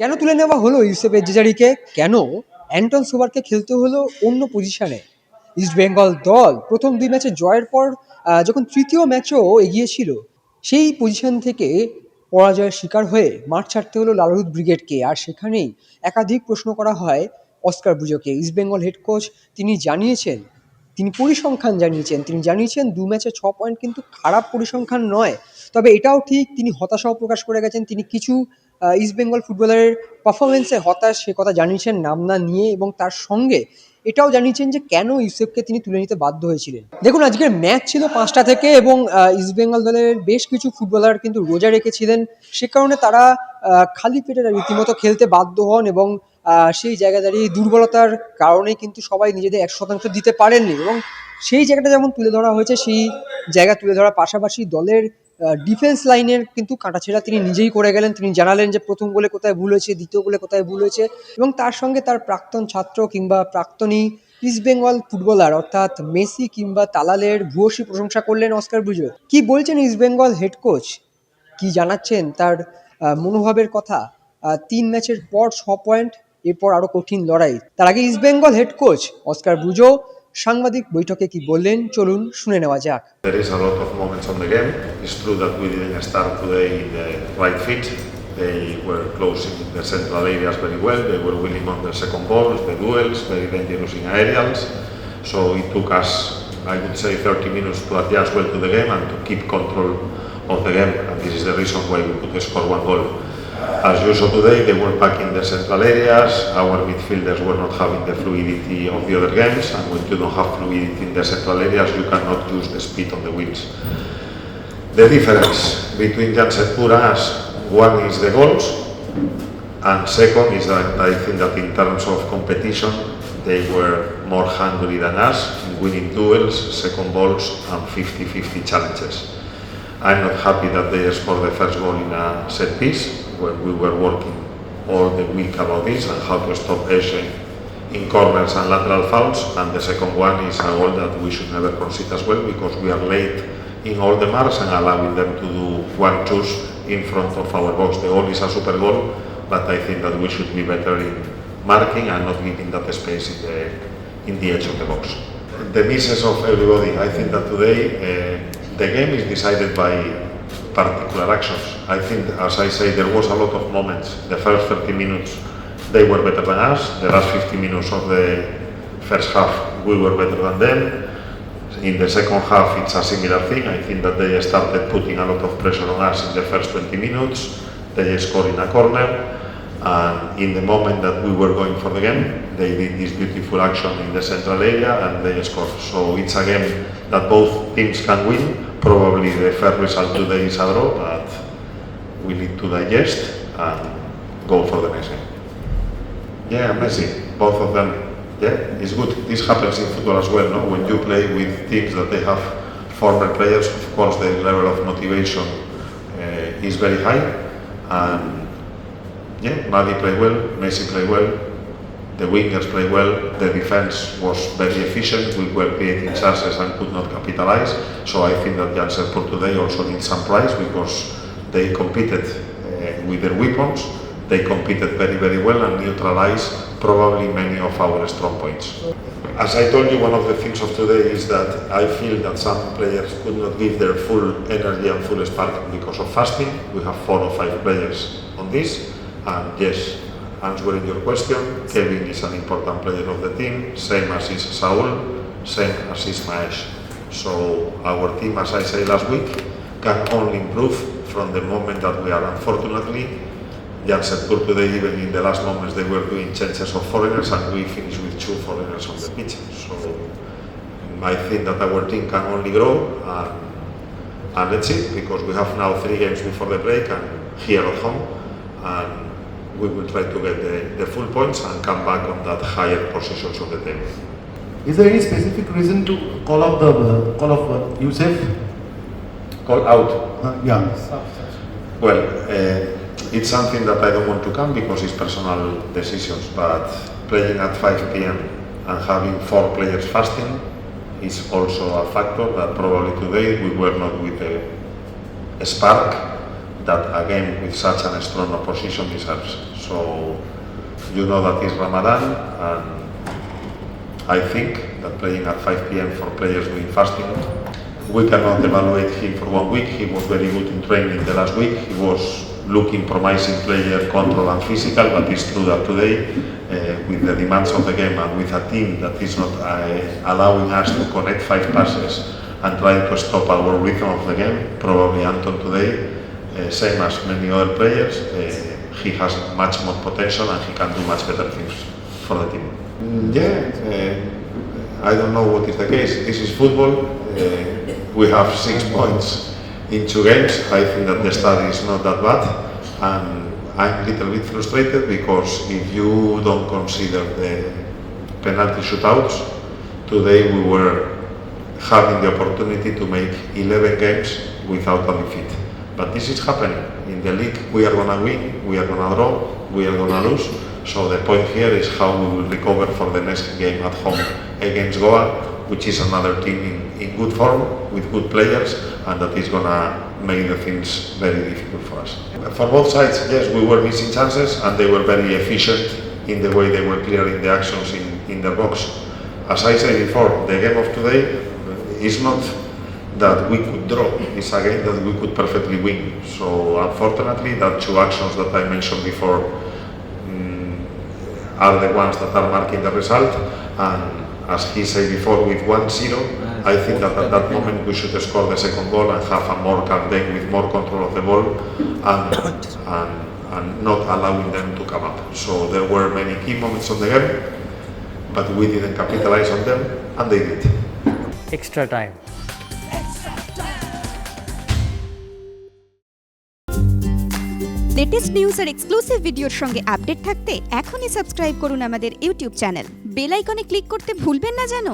কেন তুলে নেওয়া হলো ইউসেফ এজারিকে? কেন অ্যান্টন সোবারকে খেলতে হলো অন্য পজিশনে? ইস্ট বেঙ্গল দল প্রথম 2 ম্যাচে জয়ের পর যখন তৃতীয় ম্যাচও এগিয়ে ছিল, সেই পজিশন থেকে পরাজয়ের শিকার হয়ে মাঠ ছাড়তে হলো লালহরুদ ব্রিগেডকে। আর সেখানেই একাধিক প্রশ্ন করা হয় অস্কার ব্রুজোকে। ইস্ট বেঙ্গল হেড কোচ তিনি জানিয়েছেন, তিনি পরিসংখ্যান জানিয়েছেন, তিনি জানিয়েছেন 2 ম্যাচে 6 পয়েন্ট কিন্তু খারাপ পরিসংখ্যান নয়। তবে এটাও ঠিক, তিনি হতাশাও প্রকাশ করে গেছেন। তিনি কিছু ইস্ট বেঙ্গল ফুটবলারের পারফরমেন্সে হতাশ, সে কথা জানিয়েছেন নাম না নিয়ে, এবং তার সঙ্গে এটাও জানিয়েছেন যে কেন ইউসেফকে তিনি তুলে নিতে বাধ্য হয়েছিলেন। দেখুন, আজকের ম্যাচ ছিল 5টা থেকে, এবং ইস্ট বেঙ্গল দলের বেশ কিছু ফুটবলার কিন্তু রোজা রেখেছিলেন। সে কারণে তারা খালি পেটে রীতিমতো খেলতে বাধ্য হন, এবং সেই জায়গা দাঁড়িয়ে দুর্বলতার কারণে কিন্তু সবাই নিজেদের 100% দিতে পারেননি। এবং সেই জায়গাটা যেমন তুলে ধরা হয়েছে, সেই জায়গা তুলে ধরার পাশাপাশি দলের ডিফেন্স লাইনের কিন্তু কাটাছেঁড়া তিনি নিজেই করে গেলেন। তিনি জানালেন যে প্রথম গোলে কোথায় ভুল হয়েছে, দ্বিতীয় গোলে কোথায় ভুল হয়েছে, এবং তার সঙ্গে তার প্রাক্তন ছাত্র কিংবা প্রাক্তনী ইস্ট বেঙ্গল ফুটবলার অর্থাৎ মেসি কিংবা তালালের ভূয়সী প্রশংসা করলেন অস্কার ব্রুজো। কি বলছেন ইস্ট বেঙ্গল হেড কোচ, কি জানাচ্ছেন তার মনোভাবের কথা? 3 ম্যাচের পর 6 পয়েন্ট, এরপর আরো কঠিন লড়াই। তার আগে east Bengal head coach Oscar Bruzon সাংবাদিক বৈঠকে কি বললেন, চলুন শুনে নেওয়া যাক। There is a lot of moments on the game. It's true that we didn't start today in the right fit. They were closing the central areas very well. They were winning on the second balls, the duels, very dangerous in aerials. So it took us, I would say, 30 minutes to adjust well to the game and to keep control of the game. And this is the reason why we could score one goal. As you saw today, they were packing the central areas. Our midfielders were not having the fluidity of the other games. And when you don't have fluidity in the central areas, you cannot use the speed on the wheels. The difference between Jamshedpur and us, one is the goals, and second is that I think that in terms of competition, they were more hungry than us in winning duels, second balls, and 50-50 challenges. I'm not happy that they scored the first goal in a set piece, when we were working all the week about this and how to stop Asian in corners and lateral fouls. And the second one is a goal that we should never concede as well, because we are late in all the marks and allowing them to do 1-2 in front of our box. The goal is a super goal, but I think that we should be better in marking and not giving that space in the edge of the box. The misses of everybody. I think that today the game is decided by particular actions. I think, as I say, there was a lot of moments. The first 30 minutes, they were better than us. The last 50 minutes of the first half, we were better than them. In the second half, it's a similar thing. I think that they started putting a lot of pressure on us in the first 20 minutes. They scored in a corner. And in the moment that we were going for the game, they did this beautiful action in the central area and they scored. So it's a game that both teams can win. Probably the fair result today is a draw, but we need to digest and go for the next game. Yeah, Messi, both of them. Yeah, it's good. This happens in football as well, no? When you play with teams that they have former players, of course, the level of motivation is very high. And yeah, Madi played well, Messi played well, the wingers played well, the defense was very efficient, we were creating chances and could not capitalize. So I think that Jamshedpur today also needs some prize, because they competed with their weapons, they competed very, very well and neutralized probably many of our strong points. As I told you, one of the things of today is that I feel that some players could not give their full energy and full spark because of fasting. We have 4 or 5 players on this. And yes, answering your question, Kevin is an important player of the team, same as is Saul, same as is Mehraj. So our team, as I said last week, can only improve from the moment that we are. Unfortunately, Jamshedpur today, even in the last moments, they were doing changes of foreigners, and we finished with 2 foreigners on the pitch. So I think that our team can only grow, and let's see, because we have now 3 games before the break and here at home, and we will try to get the full points and come back on that higher positions of the table. Is there any specific reason to call out the call of Youseff? Call out? Yeah. Well, it's something that I don't want to come because it's personal decisions, but playing at 5 p.m. and having 4 players fasting is also a factor that probably today we were not with a spark that again with such a strong opposition deserves. So you know that it's Ramadan, and I think that playing at 5 p.m. for players doing fasting, we cannot evaluate him for 1 week. He was very good in training the last week. He was looking promising player, control and physical, but it's true that today, with the demands of the game and with a team that is not allowing us to connect 5 passes and trying to stop our rhythm of the game, probably Anton today, same as many other players, he has much more potential and he can do much better things for the team. I don't know what is the case. This is football. We have 6 points in 2 games. I think that the study is not that bad, and I'm a little bit frustrated because if you don't consider the penalty shootouts, today we were having the opportunity to make 11 games without a defeat. But this is happening. In the league we are gonna win, we are gonna draw, we are gonna lose. So the point here is how we will recover for the next game at home against Goa, which is another team in good form, with good players, and that is gonna make the things very difficult for us. For both sides, yes, we were missing chances, and they were very efficient in the way they were clearing the actions in the box. As I said before, the game of today is not that we could draw, it's a game that we could perfectly win. So unfortunately, that 2 actions that I mentioned before are the ones that are marking the result, and as he said before, with 1-0, I think that at that moment we should score the second goal and have a more calm game with more control of the ball and not allowing them to come up. So there were many key moments on the game, but we didn't capitalize on them, and they did. Extra time. Latest news আর exclusive ভিডিওর সঙ্গে update থাকতে এখনই subscribe করুন আমাদের YouTube channel. Bell আইকনে click করতে ভুলবেন না যেন।